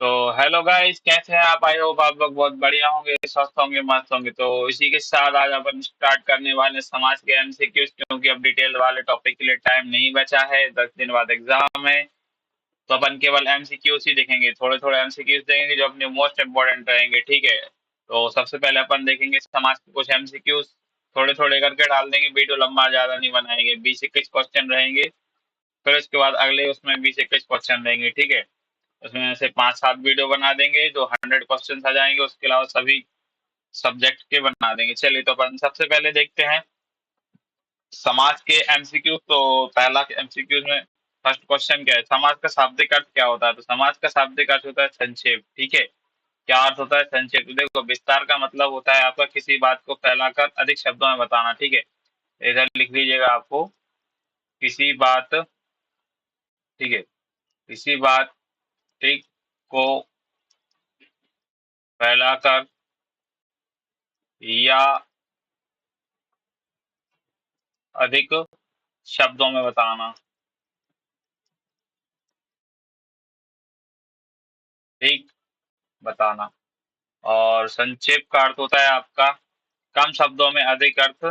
तो hello guys, कैसे हैं आप? आई होप आप लोग बहुत बढ़िया होंगे, स्वस्थ होंगे, मस्त होंगे। तो इसी के साथ आज अपन स्टार्ट करने वाले हैं समाज के एमसीक्यूज, क्योंकि अब डिटेल वाले टॉपिक के लिए टाइम नहीं बचा है। 10 दिन बाद एग्जाम है, तो अपन केवल एमसीक्यूज ही देखेंगे। थोड़े थोड़े एमसीक्यूज देखेंगे जो अपने मोस्ट इंपॉर्टेंट रहेंगे, ठीक है। तो सबसे पहले अपन देखेंगे समाज के कुछ एमसीक्यूज, थोड़े थोड़े करके डाल देंगे। वीडियो लंबा ज्यादा नहीं बनाएंगे, 20-21 क्वेश्चन रहेंगे। फिर उसके बाद अगले उसमें 20-21 क्वेश्चन रहेंगे, ठीक है। उसमें से 5-7 वीडियो बना देंगे जो 100 क्वेश्चन आ जाएंगे। उसके अलावा सभी सब्जेक्ट के बना देंगे। चलिए, तो अपन सबसे पहले देखते हैं समाज के एमसीक्यू। तो पहला एमसीक्यू में फर्स्ट क्वेश्चन क्या है? समाज का शाब्दिक अर्थ क्या होता है? तो समाज का शाब्दिक अर्थ होता है संक्षेप, ठीक है। क्या अर्थ होता है? संक्षेप। तो देखो, विस्तार का मतलब होता है आपका किसी बात को फैलाकर अधिक शब्दों में बताना, ठीक है। इधर लिख लीजिएगा आपको, किसी बात, ठीक है, किसी बात, ठीक, को फैलाकर या अधिक शब्दों में बताना, ठीक, बताना। और संक्षेप का अर्थ होता है आपका कम शब्दों में अधिक अर्थ,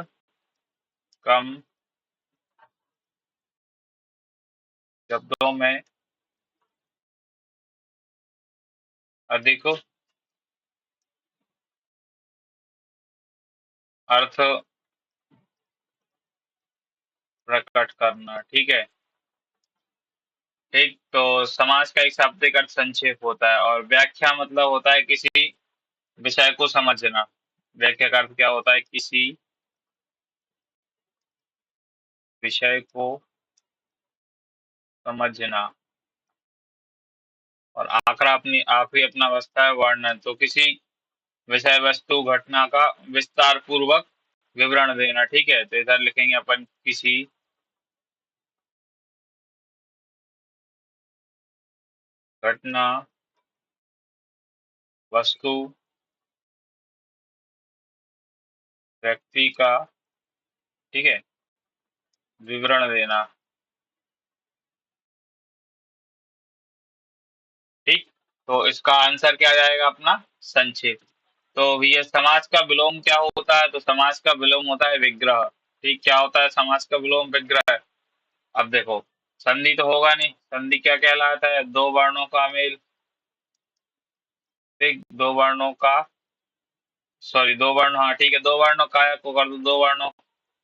कम शब्दों में अधिक अर्थ प्रकट करना, ठीक है। ठीक, तो समाज का एक शाब्दिक अर्थ संक्षेप होता है। और व्याख्या मतलब होता है किसी विषय को समझना। व्याख्या का अर्थ क्या होता है? किसी विषय को समझना। और आखिर अपनी आखिरी अपना अवस्था है वर्णन। तो किसी विषय वस्तु घटना का विस्तार पूर्वक विवरण देना, ठीक है। तो इधर लिखेंगे अपन किसी घटना, वस्तु, व्यक्ति का, ठीक है, विवरण देना, ठीक। तो इसका आंसर क्या जाएगा अपना? संक्षेप। तो ये समाज का विलोम क्या होता है? तो समाज का विलोम होता है विग्रह। ठीक, क्या होता है समाज का विलोम? विग्रह। अब देखो, संधि तो होगा नहीं। संधि क्या कहलाता है? दो वर्णों का मेल, ठीक, दो वर्णों का, सॉरी, दो वर्ण, हाँ ठीक है, दो वर्णों का को कर दो, दो वर्णों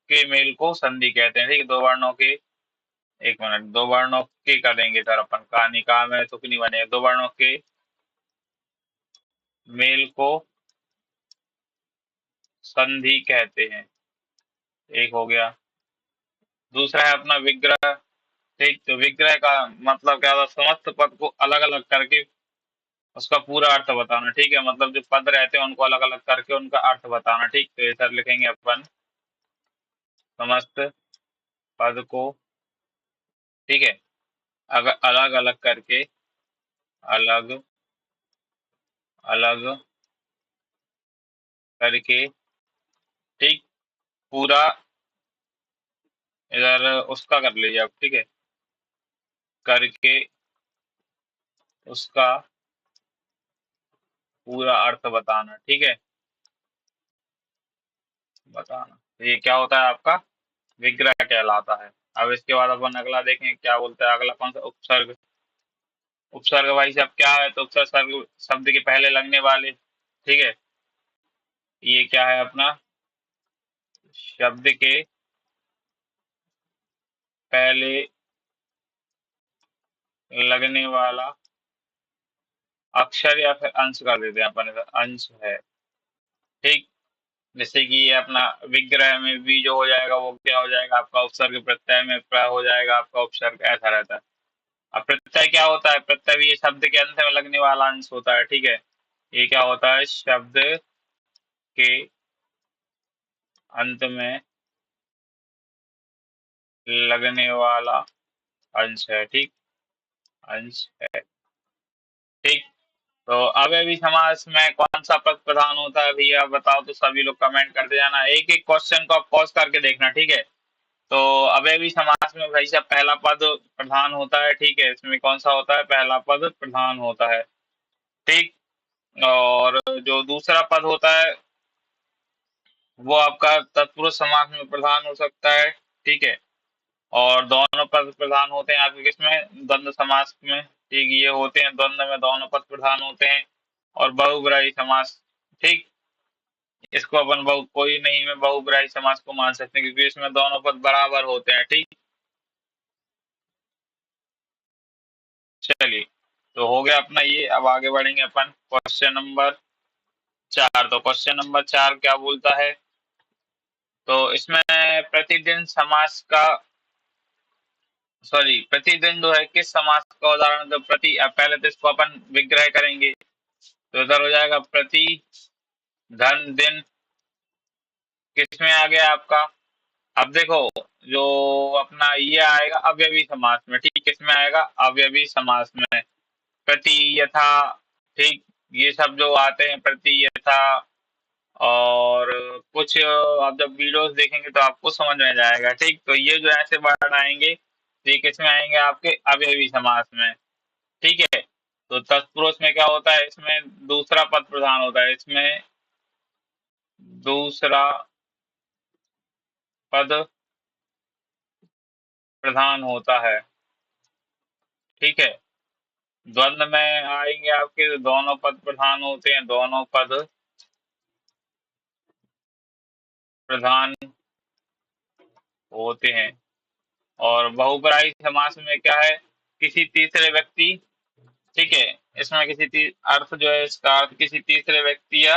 के मेल को संधि कहते हैं, ठीक है। दो वर्णों के, एक मिनट, दो वर्णों के करेंगे सर अपन, का निकाह में तुक नहीं बनेगा। दो वर्णों के मेल को संधि कहते हैं, एक हो गया। दूसरा है अपना विग्रह, ठीक। तो विग्रह का मतलब क्या होता है? समस्त पद को अलग अलग करके उसका पूरा अर्थ बताना, ठीक है। मतलब जो पद रहते हैं उनको अलग अलग करके उनका अर्थ बताना, ठीक। तो इधर लिखेंगे अपन समस्त पद को, ठीक है, अगर अलग अलग करके, अलग अलग करके, ठीक, पूरा, इधर उसका कर लीजिए आप, ठीक है, करके उसका पूरा अर्थ बताना, ठीक है, बताना। तो ये क्या होता है आपका? विग्रह कहलाता है। अब इसके बाद अपन अगला देखें क्या बोलता है। अगला कौन सा? उपसर्ग। उपसर्ग भाई साहब क्या है? तो उपसर्ग शब्द के पहले लगने वाले, ठीक है, ये क्या है अपना? शब्द के पहले लगने वाला अक्षर या फिर अंश कर देते हैं अपन, इधर अंश है, ठीक। जैसे कि ये अपना विग्रह में भी जो हो जाएगा वो क्या हो जाएगा आपका? उपसर्ग। प्रत्यय में प्र हो जाएगा आपका उपसर्ग, ऐसा रहता है। अब प्रत्यय क्या होता है? प्रत्यय भी ये शब्द के अंत में लगने वाला अंश होता है, ठीक है। ये क्या होता है? शब्द के अंत में लगने वाला अंश है, ठीक, अंश है, ठीक। तो अव्ययी समास में कौन सा पद प्रधान होता है भैया? बताओ तो सभी लोग कमेंट करते जाना। एक एक क्वेश्चन को आप पॉज करके देखना, ठीक है। तो अव्ययी समास में भाई साहब पहला पद प्रधान होता है, ठीक है। इसमें कौन सा होता है? पहला पद प्रधान होता है। ठीक। और जो दूसरा पद होता है वो आपका तत्पुरुष समास में प्रधान हो सकता है। ठीक है। और दोनों पद प्रधान होते हैं आपके किसमें, द्वंद्व समास में। ठीक, ये होते हैं द्वंद्व में दोनों पद प्रधान होते हैं। और बहुब्रीहि समास, ठीक, इसको अपन बहु कोई नहीं में बहुब्रीहि समास को मान सकते हैं क्योंकि इसमें दोनों पद बराबर होते हैं। ठीक, चलिए, तो हो गया अपना ये। अब आगे बढ़ेंगे अपन क्वेश्चन नंबर 4। तो क्वेश्चन नंबर 4 क्या बोलता है, तो इसमें प्रतिदिन समास का, सॉरी, प्रतिदिन जो है किस समास का उदाहरण, तो प्रति, अब पहले तो इसको अपन विग्रह करेंगे तो इधर हो जाएगा प्रति धन दिन, किसमें आ गया आपका। अब देखो, जो अपना ये आएगा अव्ययी समास में। ठीक, किसमें आएगा, अव्ययी समास में। प्रति, यथा, ठीक, ये सब जो आते हैं प्रति, यथा, और कुछ आप जब वीडियोस देखेंगे तो आपको समझ में जाएगा। ठीक, तो ये जो ऐसे वर्ड आएंगे तो ये किसमें आएंगे, आपके अव्ययी समास में। ठीक है। तो तत्पुरुष में क्या होता है, इसमें दूसरा पद प्रधान होता है, इसमें दूसरा पद प्रधान होता है। ठीक है। द्वंद्व में आएंगे आपके तो दोनों पद प्रधान होते हैं, दोनों पद प्रधान होते हैं। और बहुपराई समास में क्या है, किसी तीसरे व्यक्ति, ठीक है, इसमें अर्थ जो है, इसका अर्थ किसी तीसरे व्यक्ति या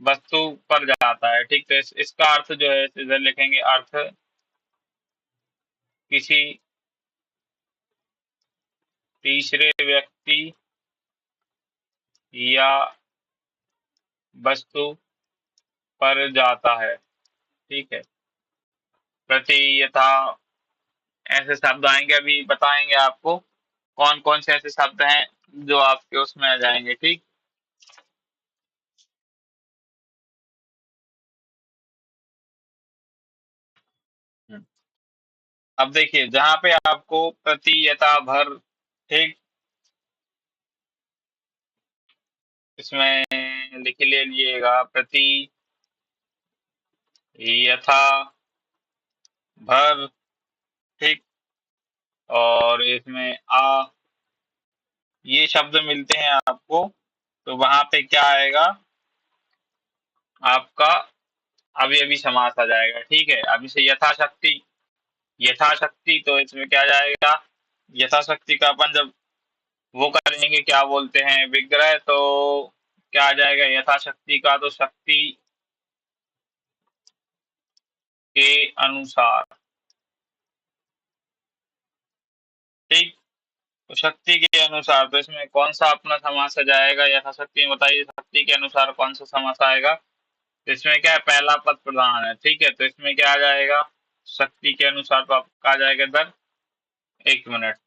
वस्तु पर जाता है। ठीक, तो इसका अर्थ जो है इधर लिखेंगे, अर्थ किसी तीसरे व्यक्ति या वस्तु पर जाता है। ठीक है। प्रति, यथा, ऐसे शब्द आएंगे, अभी बताएंगे आपको कौन कौन से ऐसे शब्द हैं जो आपके उसमें आ जाएंगे। ठीक, अब देखिए जहां पे आपको प्रति, यथा, भर, ठीक, इसमें लिख ले लीजिएगा प्रति, यथा, भर, ठीक, और इसमें ये शब्द मिलते हैं आपको, तो वहां पे क्या आएगा, आपका अवयवी समास आ जाएगा। ठीक है। अब इसे यथाशक्ति, यथाशक्ति, तो इसमें क्या जाएगा, यथाशक्ति का अपन जब वो करेंगे, क्या बोलते हैं, विग्रह, तो क्या आ जाएगा यथाशक्ति का, तो शक्ति के अनुसार। ठीक, तो शक्ति के अनुसार, तो इसमें कौन सा अपना समास आ जाएगा यथाशक्ति में, बताइए, शक्ति के अनुसार कौन सा समास आएगा। तो इसमें क्या है, पहला पद प्रधान है। ठीक है, तो इसमें क्या आ जाएगा, शक्ति के अनुसार, तो आपका आ जाएगा इधर, एक मिनट,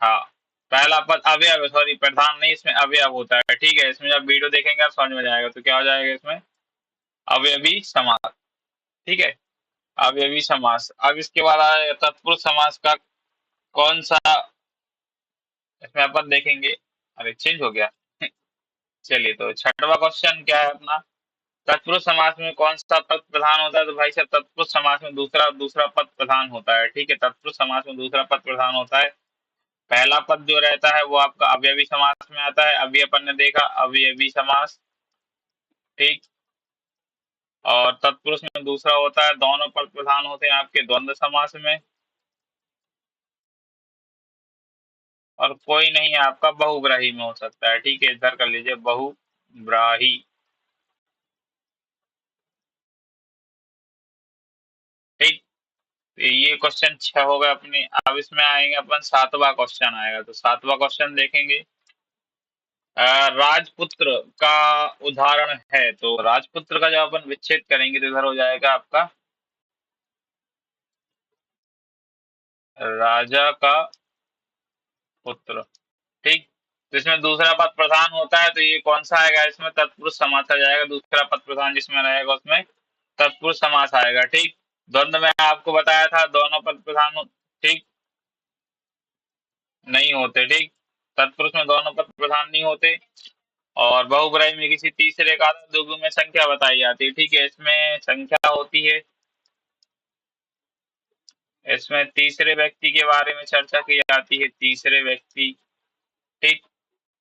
हाँ, पहला पद अवयव, सॉरी, प्रधान नहीं, इसमें अवयव होता है। ठीक है, इसमें जब वीडियो देखेंगे आप समझ में जाएगा, तो क्या हो जाएगा इसमें, अवयवी समास। ठीक है, अवयवी समास। अब इसके बाद आया तत्पुरुष समास का कौन सा, इसमें अपन देखेंगे, अरे चेंज हो गया चलिए, तो छठवां क्वेश्चन क्या है अपना, तत्पुरुष समास में कौन सा पद प्रधान होता है, तो भाई साहब तत्पुरुष समास में दूसरा दूसरा पद प्रधान होता है। ठीक है, तत्पुरुष समास में दूसरा पद प्रधान होता है। पहला पद जो रहता है वो आपका अवयवी समास में आता है, अभी अपन ने देखा अवयवी समास। ठीक, और तत्पुरुष में दूसरा होता है, दोनों पद प्रधान होते हैं आपके द्वंद्व समास में। और कोई नहीं है आपका बहुब्राही में हो सकता है। ठीक है, इधर कर लीजिए बहुब्राही। ठीक, तो ये क्वेश्चन 6 हो गया अपने। अब इसमें आएंगे अपन, सातवां क्वेश्चन आएगा, तो सातवां क्वेश्चन देखेंगे, राजपुत्र का उदाहरण है, तो राजपुत्र का जब अपन विच्छेद करेंगे तो इधर हो जाएगा आपका राजा का पुत्र। ठीक, तो इसमें दूसरा पद प्रधान होता है, तो ये कौन सा आएगा, इसमें तत्पुरुष समास आ जाएगा। दूसरा पद प्रधान जिसमें रहेगा उसमें तत्पुरुष समास आएगा। ठीक, द्वंद्व में आपको बताया था दोनों पद प्रधान ठीक नहीं होते। ठीक, तत्पुरुष में दोनों पद प्रधान नहीं होते। और बहुग्राही में किसी तीसरे का द्विगु में संख्या बताई जाती है। ठीक है, इसमें संख्या होती है, इसमें तीसरे व्यक्ति के बारे में चर्चा की जाती है, तीसरे व्यक्ति। ठीक,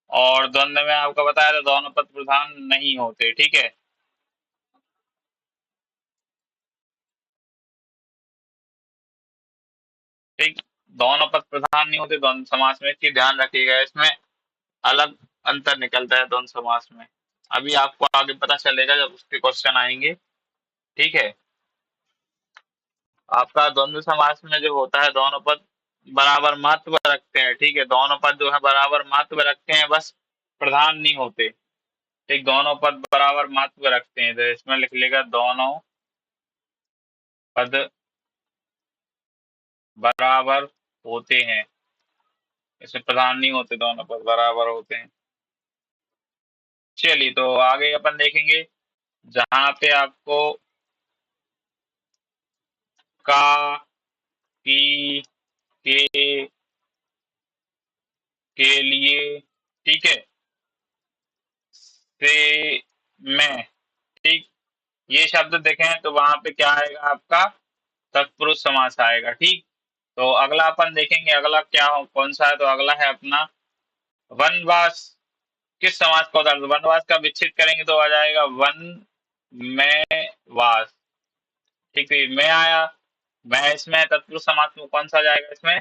और द्वंद्व में आपको बताया था दोनों पद प्रधान नहीं होते। ठीक है, ठीक, दोनों पद प्रधान नहीं होते द्वंद्व समास में, इसकी ध्यान रखिएगा, इसमें अलग अंतर निकलता है द्वंद्व समास में। अभी आपको आगे पता चलेगा जब उसके क्वेश्चन आएंगे। ठीक है, आपका द्वंद्व समास में जो होता है दोनों पद बराबर महत्व रखते हैं। ठीक है, दोनों पद जो है बराबर महत्व रखते हैं, बस प्रधान नहीं होते। ठीक, दोनों पद बराबर महत्व रखते हैं, तो इसमें लिख लेगा दोनों पद बराबर होते हैं, इसमें प्रधान नहीं होते, दोनों पद बराबर होते हैं। चलिए, तो आगे अपन देखेंगे जहां पे आपको का, की, के लिए, ठीक है, से, में, ठीक, ये शब्द देखें तो वहां पे क्या आएगा आपका तत्पुरुष समास आएगा। ठीक, तो अगला अपन देखेंगे, अगला क्या हो, कौन सा है, तो अगला है अपना वनवास। किस समास का उदाहरण, वनवास का विच्छेद करेंगे तो आ जाएगा वन में वास। ठीक है, मैं आया, मैं इसमें तत्पुरुष समास में कौन सा जाएगा, इसमें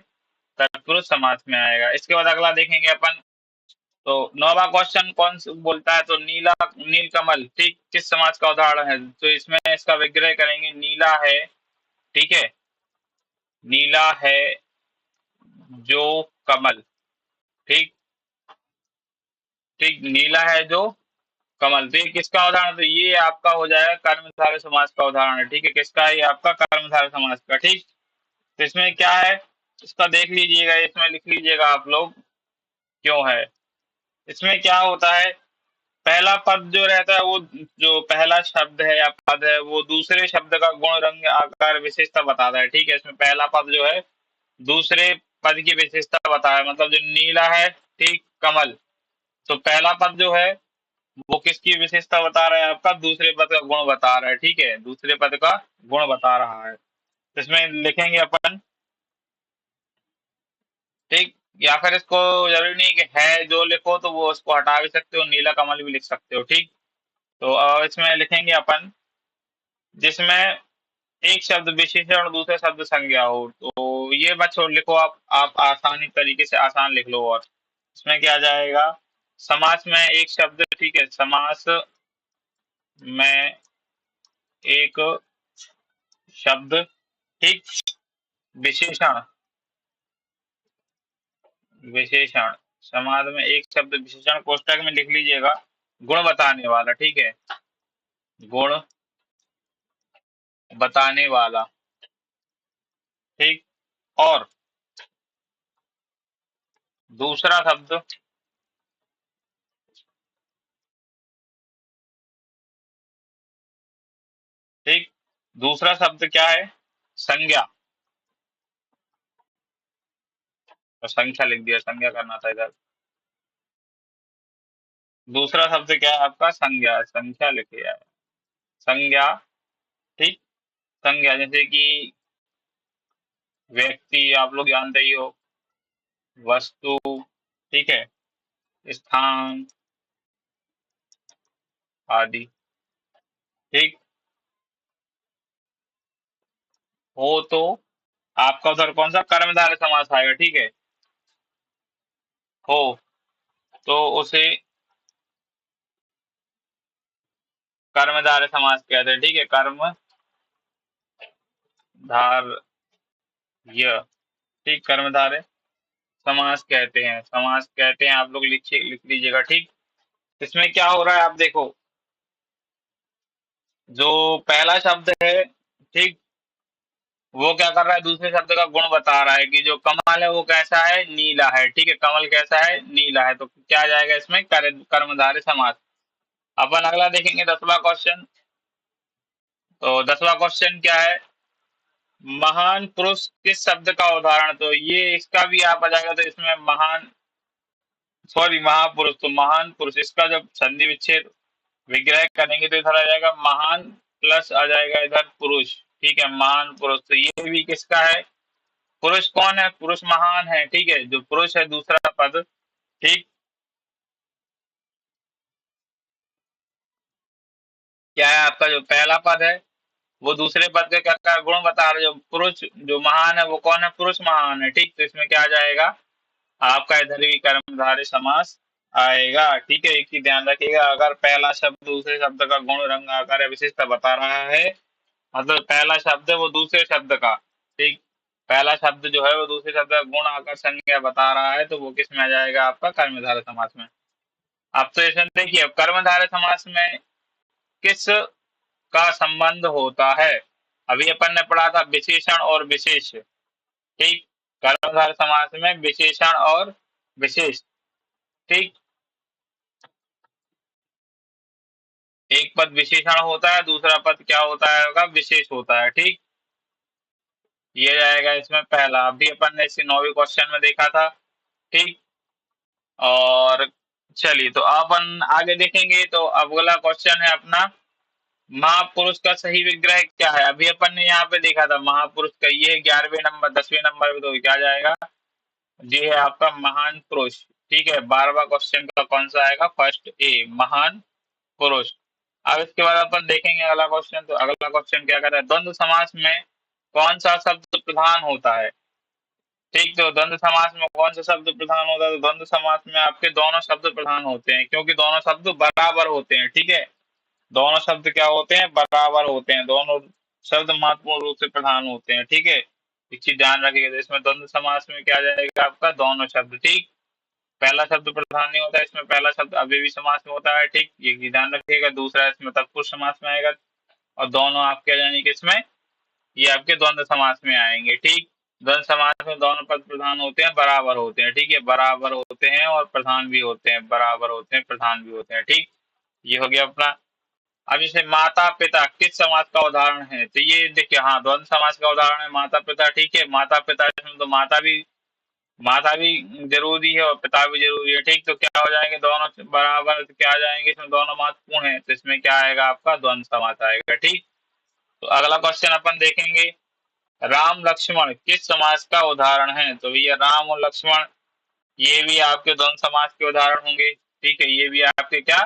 तत्पुरुष समास में आएगा। इसके बाद अगला देखेंगे अपन, तो नौवां क्वेश्चन कौन बोलता है, तो नीला, नीलकमल, ठीक, किस समाज का उदाहरण है, तो इसमें इसका विग्रह करेंगे, नीला है, ठीक है, नीला है जो कमल, ठीक, ठीक, नीला है जो कमल, तो ये किसका उदाहरण, तो ये आपका हो जाएगा कर्मधारय समास का उदाहरण है। ठीक है, किसका है, ये आपका कर्मधारय समास का। ठीक, तो इसमें क्या है, इसका देख लीजिएगा, इसमें लिख लीजिएगा आप लोग क्यों है। इसमें क्या होता है, पहला पद जो रहता है वो, जो पहला शब्द है या पद है वो दूसरे शब्द का गुण, रंग, आकार, विशेषता बताता है। ठीक है, इसमें पहला पद जो है दूसरे पद की विशेषता बताया है, मतलब जो नीला है, ठीक, कमल, तो पहला पद जो है वो किसकी विशेषता बता रहा है, आपका दूसरे पद का गुण बता रहा है। ठीक है, दूसरे पद का गुण बता रहा है, तो इसमें लिखेंगे अपन, ठीक, या फिर इसको जरूरी नहीं कि है जो लिखो तो वो उसको हटा भी सकते हो, नीला कमल भी लिख सकते हो। ठीक, तो इसमें लिखेंगे अपन जिसमें एक शब्द विशेषण और दूसरा शब्द संज्ञा हो, तो ये मत छोड़, लिखो आप आसानी तरीके से आसान लिख लो। और इसमें क्या जाएगा, समास में एक शब्द, ठीक है, समास में एक शब्द, ठीक, विशेषण, विशेषण, समास में एक शब्द विशेषण कोष्टक में लिख लीजिएगा, गुण बताने वाला, ठीक है, गुण बताने वाला, ठीक, और दूसरा शब्द, ठीक, दूसरा शब्द क्या है, संज्ञा, तो संख्या लिख दिया, संज्ञा करना था इधर, दूसरा शब्द क्या है आपका, संज्ञा, संख्या लिखे आए, संज्ञा, ठीक, संज्ञा जैसे कि व्यक्ति आप लोग जानते ही हो, वस्तु, ठीक है, स्थान आदि, ठीक, हो तो आपका उधर कौन सा कर्मधारय समास आएगा, ठीक है, हो तो उसे कर्मधारय समास कहते हैं। ठीक है, कर्मधारय, ठीक, कर्मधारय समास कहते हैं, समास कहते हैं, आप लोग लिखिए, लिख लीजिएगा। ठीक, इसमें क्या हो रहा है आप देखो, जो पहला शब्द है, ठीक, वो क्या कर रहा है, दूसरे शब्द का गुण बता रहा है कि जो कमल है वो कैसा है, नीला है, ठीक है, कमल कैसा है, नीला है, तो क्या आ जाएगा इसमें, कर्मधारय समास। अपन अगला देखेंगे 10वां क्वेश्चन, तो 10वां क्वेश्चन क्या है, महान पुरुष किस शब्द का उदाहरण, तो ये इसका भी आप आ जाएगा, तो इसमें महान सॉरी महापुरुष, तो महान पुरुष, इसका जब संधि विच्छेद विग्रह करेंगे तो इधर आ जाएगा महान प्लस आ जाएगा इधर पुरुष। ठीक है, महान पुरुष, तो ये भी किसका है? पुरुष कौन है? पुरुष महान है। ठीक है, जो पुरुष है दूसरा पद। ठीक, क्या है आपका जो पहला पद है वो दूसरे पद का क्या गुण बता रहे? जो पुरुष जो महान है वो कौन है? पुरुष महान है। ठीक, तो इसमें क्या आ जाएगा आपका? इधर भी कर्मधारय समास आएगा। ठीक है, एक चीज ध्यान रखिएगा, अगर पहला शब्द दूसरे शब्द का गुण रंग आकार या विशेषता बता रहा है, मतलब पहला शब्द है वो दूसरे शब्द का, ठीक, पहला शब्द जो है वो दूसरे शब्द का गुण आकार संज्ञा बता रहा है, तो वो किस में आ जाएगा? आपका कर्मधारय समास में। अब तो इसमें देखिए, अब कर्मधारय समास में किस का संबंध होता है? अभी अपन ने पढ़ा था विशेषण और विशेष। ठीक, कर्मधारय समास में विशेषण और विशेष। ठीक, एक पद विशेषण होता है, दूसरा पद क्या होता है? होगा विशेष होता है। ठीक, ये जाएगा इसमें पहला। अभी अपन ने इसे 9वीं क्वेश्चन में देखा था। ठीक, और चलिए तो अपन आगे देखेंगे, तो अगला क्वेश्चन है अपना महापुरुष का सही विग्रह क्या है? अभी अपन ने यहाँ पे देखा था महापुरुष का, ये 11वें नंबर 10वें नंबर पे, तो क्या जाएगा? ये है आपका महान पुरुष। ठीक है, 12वां क्वेश्चन का कौन सा आएगा? फर्स्ट ए, महान पुरुष। अब इसके बाद अपन देखेंगे अगला क्वेश्चन, तो अगला क्वेश्चन क्या कहता है? द्वंद्व समास में कौन सा शब्द प्रधान होता है? ठीक, तो द्वंद्व समास में कौन सा शब्द प्रधान होता है? तो द्वंद्व समास में आपके दोनों शब्द प्रधान होते हैं, क्योंकि दोनों शब्द बराबर होते हैं। ठीक है, दोनों शब्द क्या होते हैं? बराबर होते हैं, दोनों शब्द महत्वपूर्ण रूप से प्रधान होते हैं। ठीक है, एक चीज ध्यान रखिएगा, तो इसमें द्वंद्व समास में क्या जाएगा आपका? दोनों शब्द। ठीक, पहला शब्द प्रधान नहीं होता, इसमें पहला शब्द अव्ययी समास में होता है। ठीक, ये चीज ध्यान रखिएगा। दूसरा इसमें तत्पुरुष समास में आएगा, और दोनों आपके यानी कि इसमें ये आपके द्वंद्व समास में आएंगे। ठीक, द्वंद्व समास में दोनों पद प्रधान होते हैं, बराबर होते हैं। ठीक है, बराबर होते हैं और प्रधान भी होते हैं, बराबर होते हैं, प्रधान भी होते हैं। ठीक, ये हो गया अपना। अब जैसे माता पिता किस समास का उदाहरण है? तो ये देखिए, हाँ, द्वंद्व समास का उदाहरण है माता पिता। ठीक है, माता पिता, इसमें तो माता भी जरूरी है और पिता भी जरूरी है। ठीक, तो क्या हो जाएंगे? दोनों बराबर, तो क्या आ जाएंगे? इसमें दोनों महत्वपूर्ण है, तो इसमें क्या आएगा आपका? द्वंद्व समास आएगा। ठीक, तो अगला क्वेश्चन अपन देखेंगे, राम लक्ष्मण किस समास का उदाहरण है? तो भैया राम और लक्ष्मण ये भी आपके द्वंद्व समास के उदाहरण होंगे। ठीक है, ये भी आपके क्या?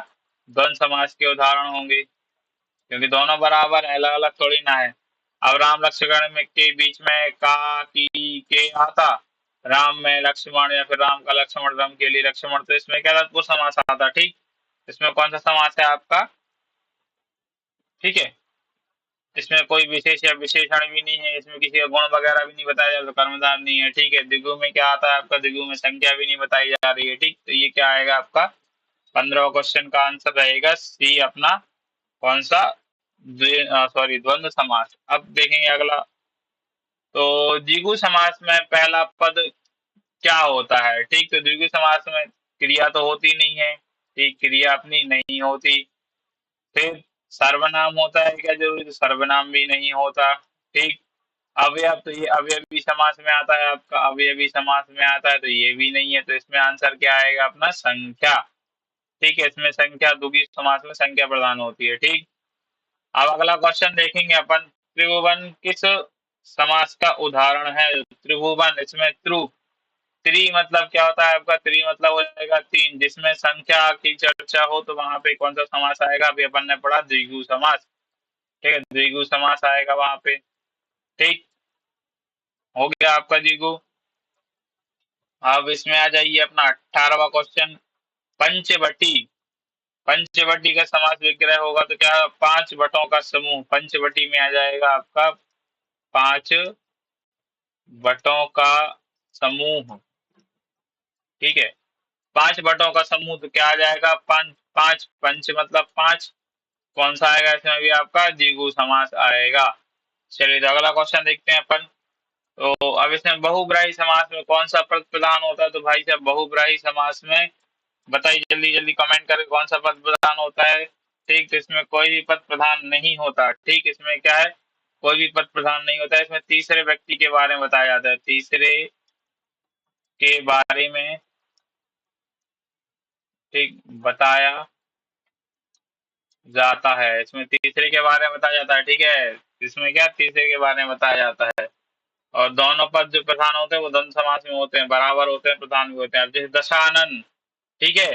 द्वंद्व समास के उदाहरण होंगे, क्योंकि दोनों बराबर है, अलग अलग थोड़ी ना है। अब राम लक्ष्मण में के बीच में का की के आता, राम में लक्ष्मण या फिर राम का लक्ष्मण, राम के लिए लक्ष्मण, तो इसमें क्या तत्पुरुष समास आता। ठीक, इसमें कौन सा समास है आपका? ठीक है, इसमें कोई विशेष या विशेषण भी नहीं है, इसमें किसी का गुण वगैरह भी नहीं बताया जा, तो कर्मधार नहीं है। ठीक है, द्विगु में क्या आता है आपका? द्विगु में संख्या भी नहीं बताई जा रही है। ठीक, तो ये क्या आएगा आपका? 15वां क्वेश्चन का आंसर रहेगा सी अपना, कौन सा? सॉरी, द्वंद्व समास। अब देखेंगे अगला, तो द्विगु समास में पहला पद क्या होता है? ठीक, तो द्विगु समास में क्रिया तो होती नहीं है। ठीक, क्रिया अपनी नहीं होती। फिर सर्वनाम होता है क्या जरूरी? तो सर्वनाम भी नहीं होता। ठीक, अवयव, तो ये अवयवी समास में आता है आपका, अवयवी समास में आता है, तो ये भी नहीं है, तो इसमें आंसर क्या आएगा अपना? संख्या। ठीक है, इसमें संख्या, द्विगु समास में संख्या प्रधान होती है। ठीक, अब अगला क्वेश्चन देखेंगे अपन, त्रिभुवन किस समास का उदाहरण है? त्रिभुवन, इसमें त्रि मतलब क्या होता है आपका? त्रि मतलब हो जाएगा तीन, जिसमें संख्या की चर्चा हो तो वहां पे कौन सा समास आएगा? अभी अपन ने पढ़ा द्विगु समास। ठीक है, द्विगु समास आएगा वहां पे। ठीक, हो गया आपका द्विगु। अब इसमें आ जाइए अपना 18वां क्वेश्चन, पंचवटी। पंचवटी का समास विग्रह होगा तो क्या? 5 बटों का समूह पंचवटी में आ जाएगा आपका, 5 बटों का समूह। ठीक है, 5 बटों का समूह, तो क्या आ जाएगा? पांच, पांच पंच मतलब 5, कौन सा आएगा इसमें भी? आपका द्विगु समास आएगा। चलिए, तो अगला क्वेश्चन देखते हैं अपन, तो अब इसमें बहुब्राही समास में कौन सा पद प्रधान होता है? तो भाई साहब बहुब्राही समास में बताइए, जल्दी जल्दी कमेंट करके कौन सा पद प्रधान होता है। ठीक, तो इसमें कोई भी पद प्रधान नहीं होता। ठीक, इसमें क्या है? कोई भी पद प्रधान नहीं होता है। इसमें तीसरे व्यक्ति के बारे में बताया जाता है, तीसरे के बारे में ठीक, बताया जाता है। इसमें तीसरे के बारे में बताया जाता है, ठीक है। इसमें क्या तीसरे के बारे में बताया जाता है। और दोनों पद जो प्रधान होते हैं वो द्वंद्व समास में होते हैं, बराबर होते हैं, प्रधान भी होते हैं। अब जैसे दशानन, ठीक है।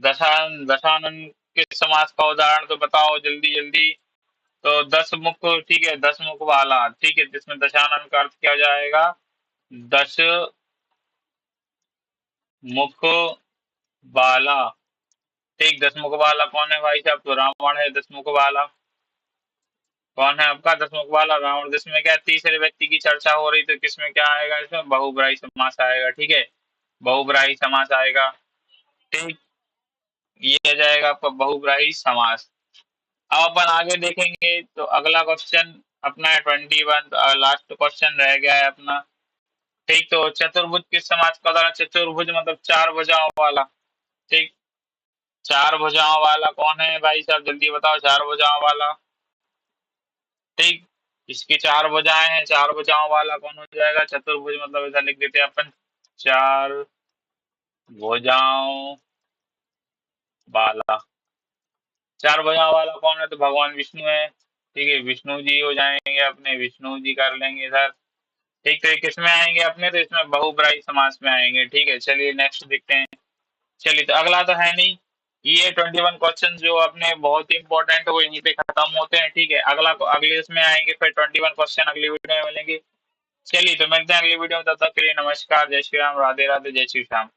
दशानन किस समास का उदाहरण तो बताओ जल्दी जल्दी। तो दस मुख, ठीक है, दस मुख वाला, ठीक है, जिसमें दशानन का अर्थ क्या हो जाएगा, दस मुख वाला। ठीक, दस मुख वाला कौन है भाई साहब, तो रावण है दस मुख वाला। कौन है आपका दस मुख वाला, रावण। जिसमें क्या तीसरे व्यक्ति की चर्चा हो रही, तो किसमें क्या आएगा, इसमें बहुब्राही समास आएगा, ठीक है, बहुब्राही समास आएगा। ठीक, ये आ जाएगा आपका बहुब्राही समास। अब अपन आगे देखेंगे, तो अगला क्वेश्चन अपना है 21, लास्ट क्वेश्चन रह गया है अपना। ठीक, तो चतुर्भुज किस समाज का उदाहरण, चतुर्भुज मतलब चार भुजाओं वाला। ठीक, चार भुजाओं वाला कौन है भाई साहब, जल्दी बताओ, चार भुजाओं वाला। ठीक, इसकी चार भुजाएं हैं, चार भुजाओं वाला कौन हो जाएगा, चतुर्भुज मतलब ऐसा लिख देते हैं अपन, चार भुजाओं वाला। चार भुजाओं वाला कौन है, तो भगवान विष्णु है, ठीक है, विष्णु जी हो जाएंगे अपने, विष्णु जी कर लेंगे सर। ठीक, तो ये किस में आएंगे अपने, तो इसमें बहुब्राही समास में आएंगे, ठीक है। चलिए नेक्स्ट देखते हैं। चलिए, तो अगला तो है नहीं, ये 21 क्वेश्चन जो अपने बहुत ही इंपॉर्टेंट है वो यहीं पे खत्म होते हैं, ठीक है। अगला अगले इसमें आएंगे फिर 21 क्वेश्चन अगली वीडियो में मिलेंगे। चलिए, तो मिलते हैं अगली वीडियो में, तब तक के लिए नमस्कार, जय श्री राम, राधे राधे, जय श्री राम।